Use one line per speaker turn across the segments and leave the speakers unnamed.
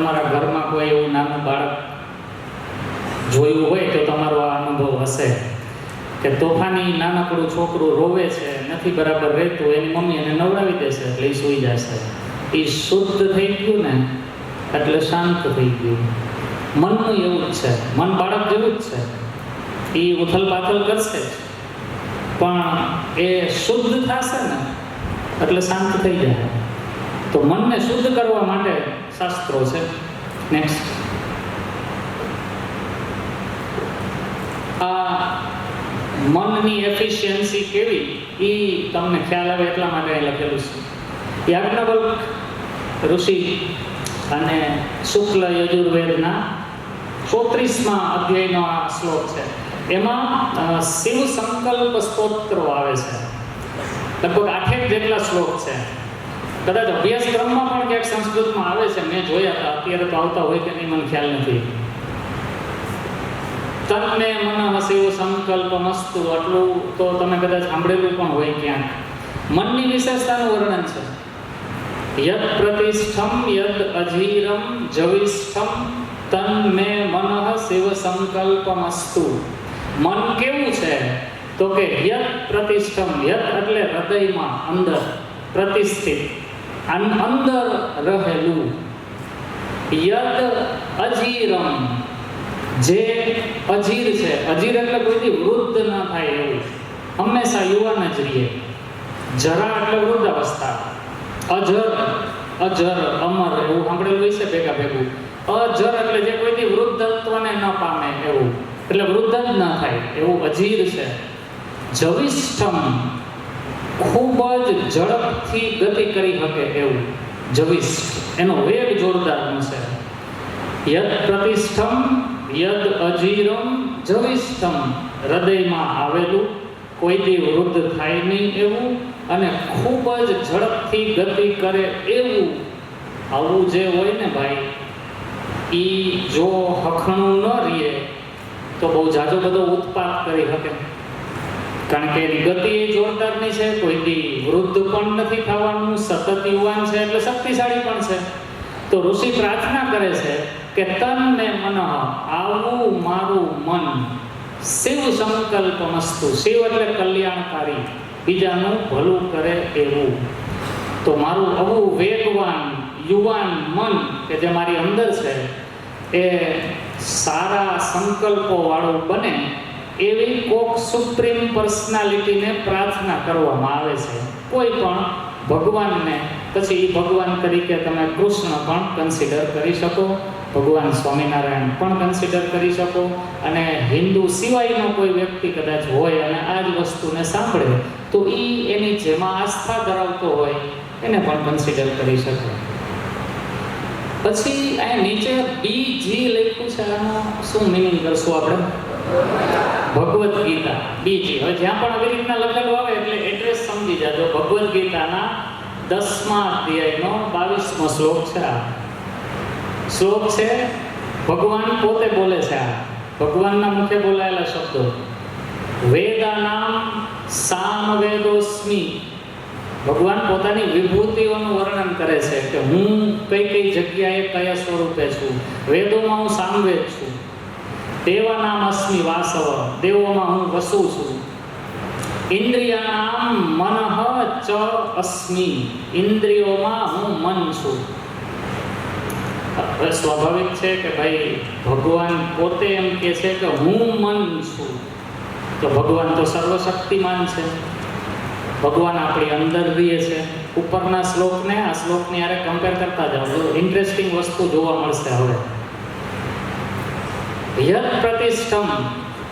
તમારા ઘરમાં કોઈ એવું નાનું બાળક જોયું હોય તો તમારો આ અનુભવ હશે કે તોફાની નાનકડું છોકરું રોવે છે, નથી બરાબર રહેતું, એની મમ્મી એને નવડાવી દેશે એટલે એ સૂઈ જશે. એ શુદ્ધ થઈ ગયું ને એટલે શાંત થઈ ગયું. મનનું એવું જ છે, મન બાળક જેવું જ છે. એ ઉથલ પાથલ કરશે પણ એ શુદ્ધ થશે ને એટલે શાંત થઈ જાય. તો મનને શુદ્ધ કરવા માટે શાસ્ત્રો છે. નેક્સ્ટ, આ મનની એફિશિયન્સી કેવી એ તમને ખ્યાલ આવે એટલા માટે અહીં લખેલું છે. યાજ્ઞવલ્ક ઋષિ અને શુક્લ યજુર્વેદના 34મા અધ્યાયનો આ શ્લોક છે. એમાં શિવ સંકલ્પ સ્તોત્રો આવે છે. લગભગ 8 જેટલા શ્લોક છે. કદાચ અભ્યાસક્રમમાં પણ ક્યાંક સંસ્કૃતમાં આવે છે, મેં જોયા હતા. અત્યારે તો આવતા હોય કે નહીં મને ખ્યાલ નથી. તન્મે મનઃ શિવ સંકલ્પ મસ્તુ, આટલું તો તમે કદાચ સાંભળેલું પણ હોય ક્યાંક. મનની વિશેષતાનું વર્ણન છે. યદ પ્રતિષ્ઠમ યદ અજીરમ જવિષ્ઠમ તન્મે મનઃ શિવ સંકલ્પ મસ્તુ. મન કેવું છે તો કે યદ પ્રતિષ્ઠમ, યદ એટલે હૃદયમાં અંદર પ્રતિષ્ઠિત, અંદર રહેલું. યદ અજીરમ, જે અજીર છે. અજીર એટલે કોઈથી વૃદ્ધ ન થાય એવું, હંમેશા યુવાન જ રહીએ. જરા એટલે વૃદ્ધાવસ્થા. અજર, અજર અમર એવું સાંભળેલું હોય છે ભેગા ભેગું. અજર એટલે જે કોઈથી વૃદ્ધત્વને ન પામે એવું, એટલે વૃદ્ધ જ ન થાય એવું અજીર છે. જવિષ્ઠમ, ખૂબ જ ઝડપથી ગતિ કરી શકે એવું જવિષ્ઠ, એનો વેગ જોરદારનો છે. યદ પ્રતિષ્ઠમ યદ અજીરમ જવિષ્ઠમ, હૃદયમાં આવેલું, કોઈથી વૃદ્ધ થાય નહીં એવું, અને ખૂબ જ ઝડપથી ગતિ કરે એવું. આવું જે હોય ને ભાઈ, એ જો હખણું ન રહીએ તો બહુ જાજો બધો ઉત્પાદ કરી શકે. કારણ કે એની ગતિ એ જોરદારની છે, કોઈથી વૃદ્ધ પણ નથી થવાનું, સતત યુવાન છે એટલે શક્તિશાળી પણ છે. તો ઋષિ પ્રાર્થના કરે છે કે તન્મે મનઃ, આવું મારું મન, શિવ સંકલ્પ મસ્તુ. શિવ એટલે કલ્યાણકારી, બીજાનું ભલું કરે એવું. તો મારું આવું વેગવાન યુવાન મન કે જે મારી અંદર છે એ સારા સંકલ્પો વાળું બને એવી કોક સુપ્રીમ પર્સનાલિટીને પ્રાર્થના કરવામાં આવે છે. કોઈ પણ ભગવાનને, પછી એ ભગવાન તરીકે તમે કૃષ્ણ પણ કન્સિડર કરી શકો, ભગવાન સ્વામિનારાયણ પણ કન્સિડર કરી શકો, અને હિન્દુ સિવાયનો કોઈ વ્યક્તિ કદાચ હોય અને આ જ વસ્તુને સાંભળે તો એ એની જેમાં આસ્થા ધરાવતો હોય એને પણ કન્સિડર કરી શકે. પછી અહીંયા નીચે બીજી લખ્યું છે, આનો શું મિનિંગ કરશું આપણે? ભગવદ્ ગીતા બીજી. હવે જ્યાં પણ આવી રીતના લખેલું આવે એટલે એડ્રેસ સમજી જાજો. ભગવદ્ ગીતાના 10મા અધ્યાયનો 22મો શ્લોક છે. આ શ્લોક છે, ભગવાન પોતે બોલે છે. આ ભગવાનના મુખે બોલાયેલા શબ્દો. વેદાનામ સામવેદોસ્મિ, ભગવાન પોતાની વિભૂતિઓનું વર્ણન કરે છે કે હું કઈ કઈ જગ્યાએ કયા સ્વરૂપે છું. વેદોમાં હું સામવેદ છું. દેવાનામ અસ્મિ વાસવ, દેવોમાં હું વસું છું. ઇન્દ્રિયાનામ મનઃ ચ અસ્મિ, ઇન્દ્રિયોમાં હું મન છું. સ્વાભાવિક છે કે ભાઈ ભગવાન પોતે એમ કહે છે કે હું મન છું, તો ભગવાન તો સર્વશક્તિમાન છે. ભગવાન આપણી અંદર રહે છે. ઉપરના શ્લોકને આ શ્લોકની હારે કમ્પેર કરતા જાઓ તો ઇન્ટરેસ્ટિંગ વસ્તુ જોવા મળશે. હવે યદ પ્રતિષ્ઠમ,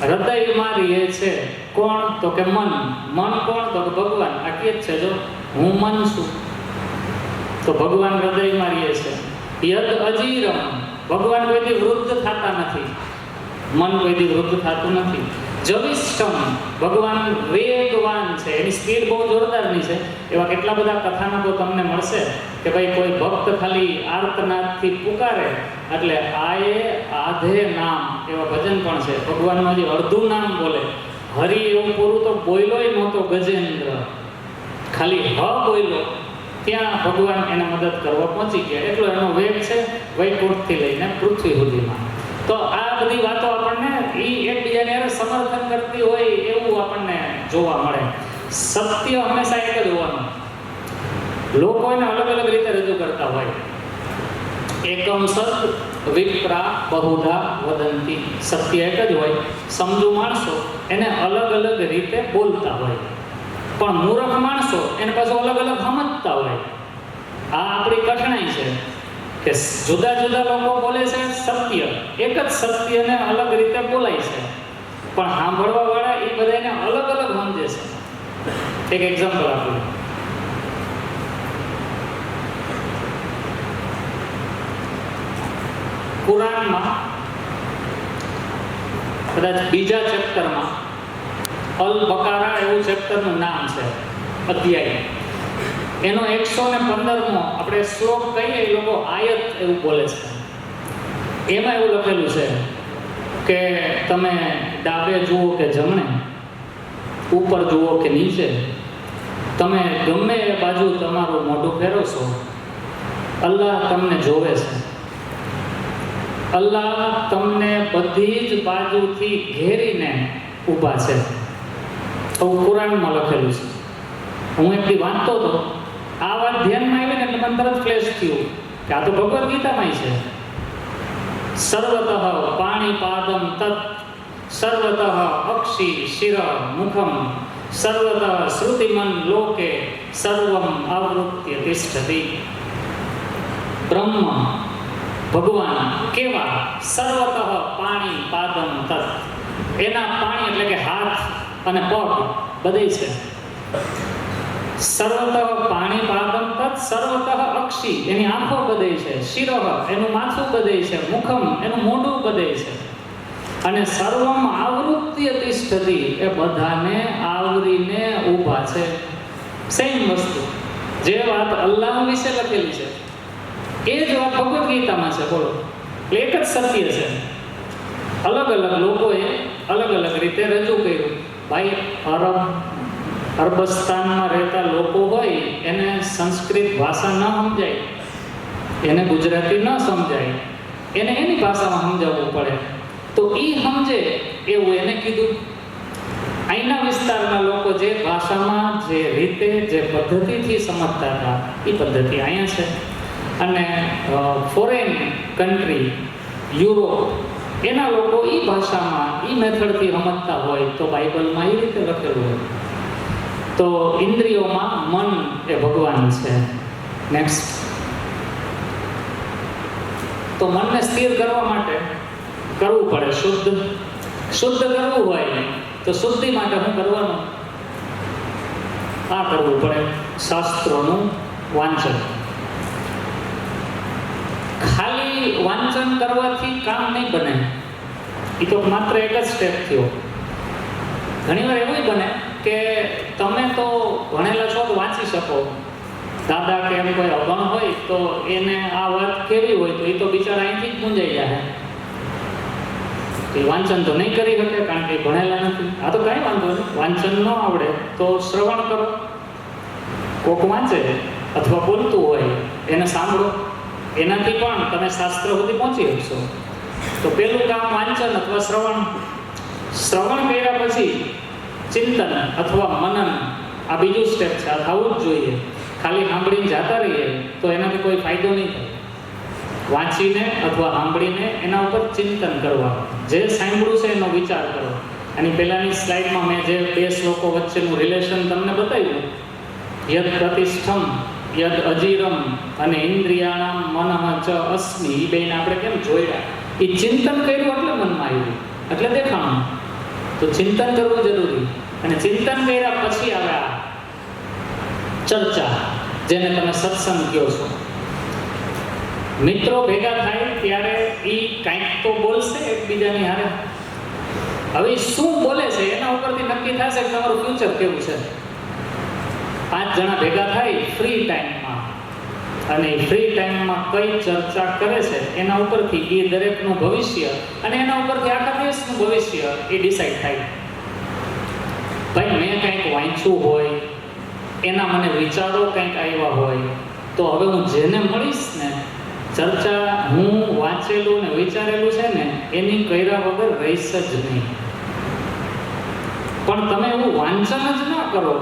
હૃદયમાં રહે છે કોણ? તો કે મન. મન કોણ? તો કે ભગવાન. આટલી જ છે. જો હું મન છું તો ભગવાન હૃદયમાં રહે છે. યદ અજીરમ, ભગવાન કોઈથી વૃદ્ધ થતા નથી, મન કોઈથી વૃદ્ધ થતું નથી. જવિષ્ઠમ, ભગવાન વેગવાન છે, એની સ્પીડ બહુ જોરદારની છે. એવા કેટલા બધા કથાનકો તમને મળશે કે ભાઈ કોઈ ભક્ત ખાલી આર્તનાદથી પુકારે એટલે આયે આધે નામ, એવા ભજન પણ છે. ભગવાનનું હજી અડધું નામ બોલે. હરિ એવું પૂરું તો બોલ્યોય નહોતો ગજેન્દ્ર, ખાલી હ બોલ્યો ત્યાં ભગવાન એને મદદ કરવા પહોંચી ગયા. એટલો એનો વેગ છે વૈકુંઠથી લઈને પૃથ્વી સુધીમાં. તો આ બધી વાતો આપણને એ એકબીજાને હારે સમર્થન કરતી હોય એવું આપણને જોવા મળે. સત્ય હંમેશા એક જ હોવાનું. લોકો એને અલગ અલગ રીતે રજૂ કરતા હોય. એકમ સત વિપ્રા બહુધા વદંતી. સત્ય એક જ હોય. સમજુ માણસો એને અલગ અલગ રીતે બોલતા હોય, પણ મૂર્ખ માણસો એને પાછું અલગ અલગ સમજતા હોય. આ આપણી કઠણાઈ છે કે જુદા જુદા લોકો બોલે છે સત્ય, એક જ સત્યને અલગ રીતે બોલાય છે, પણ સાંભળવા વાળા એ બધાને અલગ અલગ સમજે છે. એક એક્ઝામ્પલ આપું. કુરાનમાં કદાચ બીજા ચેપ્ટરમાં અલ બકારા એવું ચેપ્ટરનું નામ છે, અધ્યાય. એનો 115મો આપણે શ્લોક કહીએ, એ લોકો આયત એવું બોલે છે. એમાં એવું લખેલું છે કે તમે ડાબે જુઓ કે જમણે, ઉપર જુઓ કે નીચે, તમે ગમે એ બાજુ તમારું મોઢું ફેરવશો, અલ્લાહ તમને જોવે છે. અલ્લાહ તમને બધી જ બાજુથી ઘેરીને ઊભા છે. આવું કુરાનમાં લખેલું છે. હું એક દી વાંચતો હતો, આ વાત ધ્યાનમાં આવી ને એટલે મને તરત ફ્લેશ થયું કે આ તો ભગવદ્ ગીતામાં છે. સર્વતઃ પાણીપાદમ તત્ સર્વતઃ અક્ષી શિર મુખમ સર્વતઃ શ્રુતિમન લોકે સર્વમ આવૃત્ય તિષ્ઠતિ. બ્રહ્મ ભગવાન કેવા? સર્વતઃ પાણી પાદમ તત્. એના પાણી એટલે કે હાથ અને પગ બધે છે. સર્વતઃ પાણી પાદમ તત્ સર્વતઃ અક્ષી એની આંખો બધે છે. શિરઃ એનું માથું બધે છે. મુખમ એનું મોઢું બધે છે. અને સર્વમ આવૃત્ય તિષ્ઠતિ એ બધાને આવરીને ઊભા છે. સેમ વસ્તુ. જે વાત અલ્લાહ વિશે લખેલી છે એ જ વાત ભગવદ્ ગીતામાં છે. બોલો, એક જ સત્ય છે. અલગ અલગ લોકોએ અલગ અલગ રીતે રજૂ કર્યું. ભાઈ અરબસ્તાનમાં રહેતા લોકો હોય એને સંસ્કૃત ભાષા ન સમજાય, એને ગુજરાતી ન સમજાય, એને એની ભાષામાં સમજાવવું પડે. તો એ સમજે એવું એને કીધું. અહીંના વિસ્તારના લોકો જે ભાષામાં જે રીતે જે પદ્ધતિથી સમજતા હતા એ પદ્ધતિ અહીંયા છે. અને ફોરેન કન્ટ્રી યુરોપ એના લોકો એ ભાષામાં એ મેથડથી સમજતા હોય તો બાઇબલમાં એ રીતે લખેલું હોય. તો ઇન્દ્રિયોમાં મન એ ભગવાન છે. નેક્સ્ટ. તો મનને સ્થિર કરવા માટે કરવું પડે શુદ્ધ કરવું હોય તો શુદ્ધિ માટે શું કરવાનું? આ કરવું પડે, શાસ્ત્રોનું વાંચન. ખાલી વાંચન કરવાથી કામ નહીં બને. એ તો માત્ર એક જ સ્ટેપ થયો. ઘણીવાર એવું બને કે તમે તો ભણેલા છો તો વાંચી શકો. દાદા કે એમ કોઈ અભણ હોય તો એને આ વાત કેવી હોય તો એ તો બિચારા અહીંથી જ મૂંઝાઈ જાય. એ વાંચન તો નહીં કરી શકે કારણ કે ભણેલા નથી. આ તો કાંઈ વાંધો નહીં. વાંચન ન આવડે તો શ્રવણ કરો. કોક વાંચે અથવા બોલતું હોય એને સાંભળો. એનાથી પણ તમે શાસ્ત્ર સુધી પહોંચી શકશો. તો પહેલું કામ વાંચન અથવા શ્રવણ. શ્રવણ કર્યા પછી ચિંતન અથવા મનન, આ બીજું સ્ટેપ છે. આ થવું જ જોઈએ. ખાલી સાંભળીને જતા રહીએ તો એનાથી કોઈ ફાયદો નહીં થાય. વાંચીને અથવા સાંભળીને એના ઉપર ચિંતન કરવા. જે સાંભળ્યું છે એનો વિચાર કરો. અને પહેલાંની સ્લાઇડમાં મેં જે બે શ્લોકો વચ્ચેનું રિલેશન તમને બતાવ્યું, યદ પ્રતિષ્ઠમ યદ અજીરમ અને ઇન્દ્રિયાણામ મનઃ ચ અસ્મિ, એ બેને આપણે કેમ જોયા? એ ચિંતન કર્યું એટલે મનમાં આવ્યું, એટલે દેખાણું. તો ચિંતન કરવું જરૂરી. અને ચિંતન કર્યા પછી આવે આ ચર્ચા, જેને તમે સત્સંગ કહો છો. મિત્રો ભેગા થાય ત્યારે એ કાંઈક તો બોલશે એકબીજાની હારે. હવે શું બોલે છે એના ઉપરથી નક્કી થશે કે તમારું ફ્યુચર કેવું છે. 5 જણા ભેગા થાય ફ્રી ટાઈમમાં અને ફ્રી ટાઈમમાં કઈ ચર્ચા કરે છે એના ઉપરથી એ દરેકનું ભવિષ્ય અને એના ઉપરથી આખા દેશનું ભવિષ્ય એ ડિસાઈડ થાય. ભાઈ મેં કંઈક વાંચ્યું હોય એના મને વિચારો કંઈક આવ્યા હોય તો હવે હું જેને મળીશ ને, ચર્ચા હું વાંચેલું ને વિચારેલું છે ને એની કર્યા વગર રહીશ જ નહીં. પણ તમે એવું વાંચન જ ના કરો,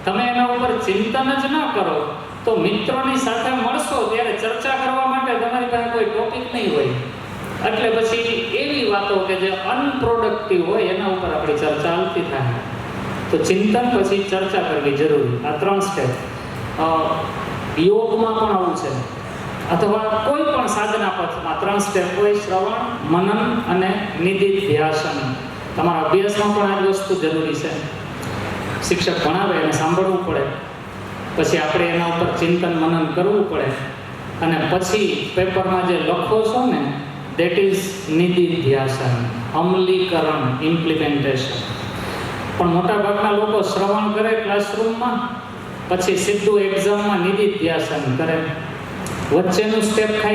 તમે એના ઉપર ચિંતન જ ના કરો, તો મિત્રોની સાથે મળશો ત્યારે ચર્ચા કરવા માટે તમારી પાસે કોઈ ટોપિક નહીં હોય. એટલે પછી એવી વાતો કે જે અનપ્રોડક્ટિવ હોય એના ઉપર આપણી ચર્ચા હાલતી થાય. તો ચિંતન પછી ચર્ચા કરવી જરૂરી. આ 3 સ્ટેપ યોગમાં પણ આવું છે, અથવા કોઈ પણ સાધના પથમાં 3 સ્ટેપ હોય: શ્રવણ, મનન અને નિધિધ્યાસન. તમારા અભ્યાસમાં પણ આ જ વસ્તુ જરૂરી છે. શિક્ષક ભણાવે એને સાંભળવું પડે, પછી આપણે એના ઉપર ચિંતન મનન કરવું પડે, અને પછી પેપરમાં જે લખો છો ને દેટ ઇઝ નિધિધ્યાસન, અમલીકરણ, ઇમ્પ્લિમેન્ટેશન. પણ મોટા ભાગના લોકો શ્રવણ કરે ક્લાસરૂમમાં, પછી સીધું એક્ઝામમાં નિધિધ્યાસન કરે. વચ્ચેનું સ્ટેપ ખાઈ